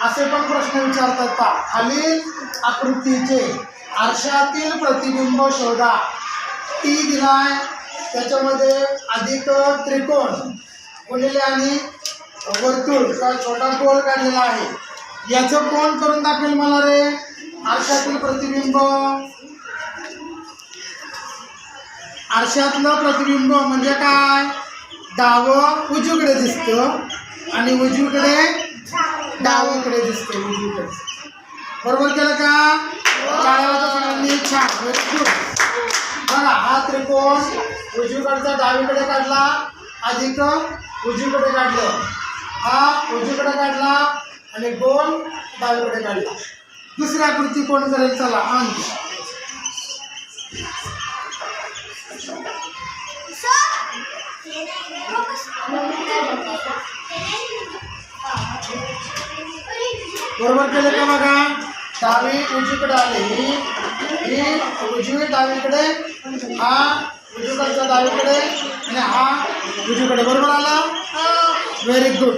असे पण प्रश्न विचारतात पहा. खालील आकृतीचे आरशातील प्रतिबिंब शोधा. टी दिलाय, त्याच्यामध्ये अधिक त्रिकोण गुणिले आणि वर्तुळ छोटा गोल काढलेला आहे. याचं कोण करून दाखवेल मला रे? आरशातील प्रतिबिंब. आरशातलं प्रतिबिंब म्हणजे काय? डावं उजवीकडे दिसतं आणि उजवीकडे डावीकडे दिसतं. उजवीकडे बरोबर केलं का? टाळ्या सगळ्यांनी. छान, व्हेरी गुड. बघा, हा त्रिकोण उजवीकडचा डावीकडे काढला, अधिक उजवीकडे काढलं, हा उजवीकडे काढला आणि गोल डावीकडे काढला. दुसरी आकृती कोण करेल? चला आण. बरोबर केलं का? बघा, डावी उजवीकडे आली, ही उजवी डावीकडे, हा उजवीकडचा डावीकडे आणि हा उजवीकडे. बरोबर आला? Very good.